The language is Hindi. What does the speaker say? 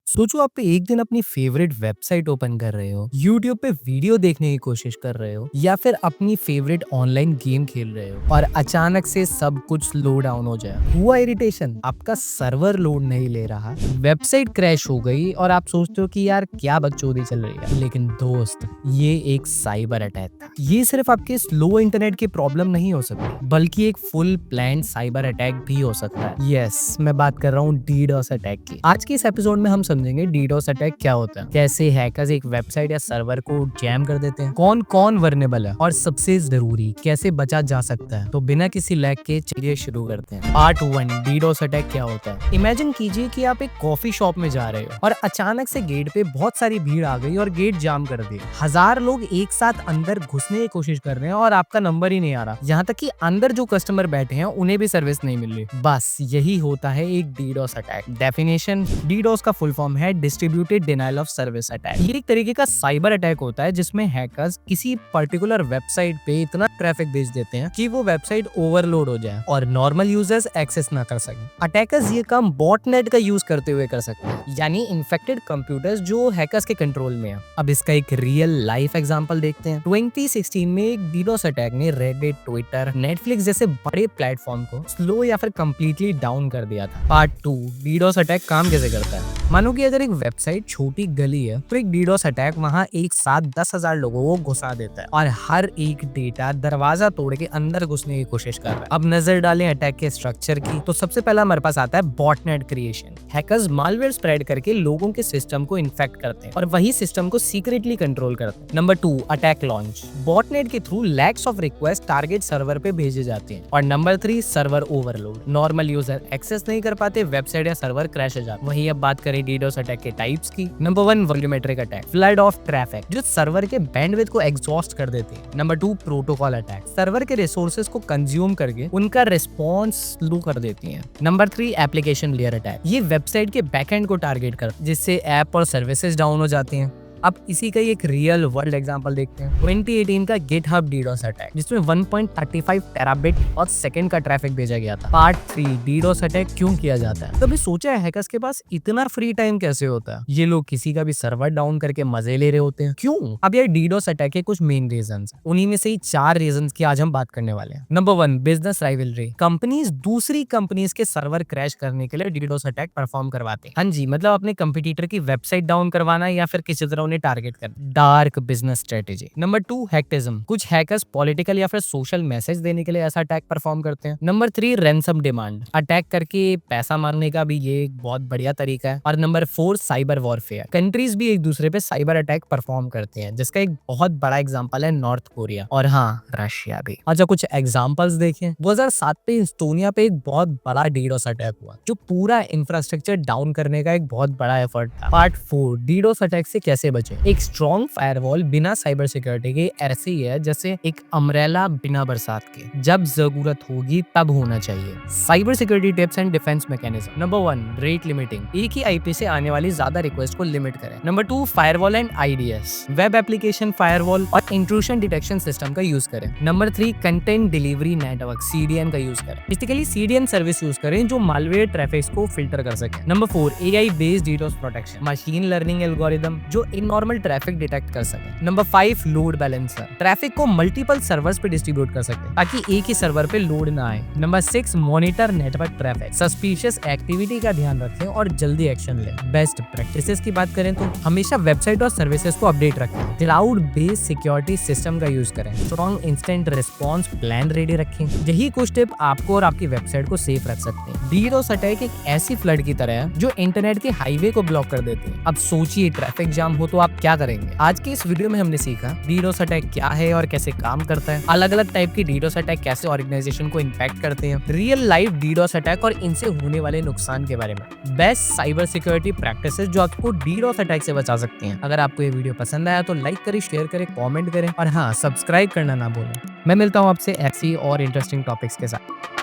सोचो आप एक दिन अपनी फेवरेट वेबसाइट ओपन कर रहे हो, यूट्यूब पे वीडियो देखने की कोशिश कर रहे हो या फिर अपनी फेवरेट ऑनलाइन गेम खेल रहे हो और अचानक से सब कुछ स्लो डाउन हो जाए। हुआ इरिटेशन, आपका सर्वर लोड नहीं ले रहा, वेबसाइट क्रैश हो गई और आप सोचते हो कि यार क्या बकचोदी चल रही है। लेकिन दोस्त, ये एक साइबर अटैक था। ये सिर्फ आपके स्लो इंटरनेट की प्रॉब्लम नहीं हो सकती, बल्कि एक फुल प्लान साइबर अटैक भी हो सकता है। यस, मैं बात कर रहा हूँ डीडोस अटैक की। आज के इस एपिसोड में हम समझेंगे डीडोस अटैक क्या होता है, कैसे हैकर्स एक वेबसाइट या सर्वर को जैम कर देते हैं, कौन कौन वर्नेबल है और सबसे जरूरी कैसे बचा जा सकता है। तो बिना किसी लैग के चलिए शुरू करते हैं। पार्ट 1, डीडोस अटैक क्या होता है। इमेजिन कीजिए कि आप एक कॉफी शॉप में जा रहे हो और अचानक से गेट पे बहुत सारी भीड़ आ गई और गेट जाम कर दिया। 1000 लोग एक साथ अंदर घुसने की कोशिश कर रहे हैं और आपका नंबर ही नहीं आ रहा। यहाँ तक कि अंदर जो कस्टमर बैठे हैं उन्हें भी सर्विस नहीं मिल रही। बस यही होता है एक डीडोस अटैक। डेफिनेशन, डीडोस का फुल फॉर्म है distributed denial of service attack. ये एक तरीके का साइबर अटैक होता है जिसमें हैकर्स किसी पर्टिकुलर वेबसाइट पे इतना ट्रैफिक भेज देते हैं कि वो वेबसाइट ओवरलोड हो जाए और नॉर्मल यूजर्स एक्सेस ना कर सकें। अटैकर्स ये काम बॉटनेट का यूज करते हुए कर सकते हैं, यानी इन्फेक्टेड कंप्यूटर्स जो हैकर्स के कंट्रोल में है। अब इसका एक रियल लाइफ एग्जांपल देखते हैं। 2016 में एक डीडोस अटैक ने रेडिट, ट्विटर, नेटफ्लिक्स जैसे बड़े प्लेटफॉर्म को स्लो या फिर कंप्लीटली डाउन कर दिया था। पार्ट 2, डीडोस अटैक काम कैसे करता है। मानो कि अगर एक वेबसाइट छोटी गली है तो एक डीडोस अटैक वहां एक साथ 10,000 लोगों को घुसा देता है और हर एक डेटा दरवाजा तोड़ के अंदर घुसने की कोशिश कर रहा है। अब नजर डालें अटैक के स्ट्रक्चर की, तो सबसे पहला हमारे पास आता है botnet creation. Hackers malware spread करके लोगों के सिस्टम को इन्फेक्ट करते हैं और वही सिस्टम को सीक्रेटली कंट्रोल करते हैं। Number 2, attack launch. बॉटनेट के through lakhs of request target server पे भेजे जाते हैं। और number 3, server overload. Normal user access नहीं कर पाते, वेबसाइट या सर्वर क्रैश हो जाता है। वही अब बात करें डीडोस अटैक के टाइप्स की। Number 1, volumetric attack, flood of traffic, जो सर्वर के बैंडविड्थ को एग्जॉस्ट कर देते हैं। नंबर 2, प्रोटोकॉल अटैक, सर्वर के रिसोर्सेज को कंज्यूम करके उनका रिस्पॉन्स स्लो कर देती हैं। नंबर 3, एप्लीकेशन लेयर अटैक, ये वेबसाइट के बैकएंड को टारगेट कर जिससे ऐप और सर्विसेज डाउन हो जाती हैं। अब इसी का एक रियल वर्ल्ड एग्जांपल देखते हैं। 2018 का गिटहब डीडोस अटैक, जिसमें 1.35 टेराबिट और सेकंड का ट्रैफिक भेजा गया था। पार्ट 3, डीडोस अटैक क्यों किया जाता है। कभी सोचा है हैकर्स के पास इतना फ्री टाइम कैसे होता है। ये लोग किसी का भी सर्वर डाउन करके मजे ले रहे होते हैं। क्यों? अब ये डीडोस अटैक के कुछ मेन रीजंस, उन्हीं में से ही 4 रीजंस की आज हम बात करने वाले हैं। Number 1, business rivalry. कंपनीज दूसरी कंपनीज के सर्वर क्रैश करने के लिए डीडोस अटैक परफॉर्म करवाते हैं। हाँ जी, मतलब अपने कंपटीटर की वेबसाइट डाउन करवाना या फिर किसी तरह उन्हें टारगेट कर। Dark business strategy. नंबर 2, हैकटिज्म। कुछ हैकर्स पॉलिटिकल या फिर सोशल मैसेज देने के लिए ऐसा अटैक परफॉर्म करते हैं। Number 3, ransom demand. अटैक करके पैसा मांगने का भी ये एक बहुत बढ़िया तरीका है। और नंबर 4, साइबर वॉरफेयर। कंट्रीज भी एक दूसरे पे साइबर अटैक परफॉर्म करते हैं, जिसका एक बहुत बड़ा एग्जांपल है नॉर्थ कोरिया और हाँ, रशिया भी। अच्छा, कुछ एग्जांपल्स देखें। 2007 पे इस्टोनिया पे एक बहुत बड़ा डीडोस अटैक हुआ जो पूरा इंफ्रास्ट्रक्चर डाउन करने का एक बहुत बड़ा एफर्ट था। पार्ट 4, डीडोस अटैक से कैसे बचे। एक स्ट्रॉन्ग फायरवॉल बिना साइबर सिक्योरिटी के ऐसे ही है जैसे एक अम्ब्रेला बिना बरसात के, जब जरूरत होगी तब होना चाहिए। Cyber security tips and defence mechanism. Number 1, rate limiting, एक ही आईपी से आने वाली ज्यादा रिक्वेस्ट को लिमिट करें। Number 2, firewall and IDs, web application firewall और इंट्रूशन डिटेक्शन सिस्टम का यूज करें। Number 3, content delivery network, CDN का यूज करें। बेसिकली सीडीएन सर्विस यूज करें जो मालवेयर ट्रैफिक को फिल्टर कर सके। Number 4, AI based DDoS protection, machine learning algorithm जो इननॉर्मल ट्रैफिक डिटेक्ट कर सके। नंबर 5, लोड बैलेंसर, ट्रैफिक को मल्टीपल सर्वर्स पे डिस्ट्रीब्यूट कर सके ताकि एक ही सर्वर पे लोड ना आए। Number 6, monitor network traffic, suspicious activity का ध्यान रखें और जल्दी एक्शन लें। बेस्ट प्रैक्टिसेस की बात करें तो हमेशा वेबसाइट और सर्विसेज को अपडेट रखें, क्लाउड बेस्ड सिक्योरिटी सिस्टम का यूज करें, strong instant response plan ready रखें। यही कुछ टिप आपको और आपकी वेबसाइट को सेफ रख सकते हैं। डीडोस अटैक एक ऐसी फ्लड की तरह है जो इंटरनेट के हाईवे को ब्लॉक कर देती है। अब सोचिए, ट्रैफिक जाम हो तो आप क्या करेंगे। आज के इस वीडियो में हमने सीखा डीडोस अटैक क्या है और कैसे काम करता है, अलग अलग टाइप की डीडोस अटैक कैसे ऑर्गेनाइजेशन को इम्पैक्ट करते हैं, रियल लाइफ डीडोस अटैक और इनसे होने वाले नुकसान के बारे में, बेस्ट साइबर सिक्योरिटी प्रैक्टिसेस जो आपको डीडोस अटैक से बचा सकती हैं। अगर आपको ये वीडियो पसंद आया तो लाइक करें, शेयर करें, कमेंट करें और हाँ, सब्सक्राइब करना ना भूलें। मैं मिलता हूँ आपसे ऐसी और इंटरेस्टिंग टॉपिक्स के साथ।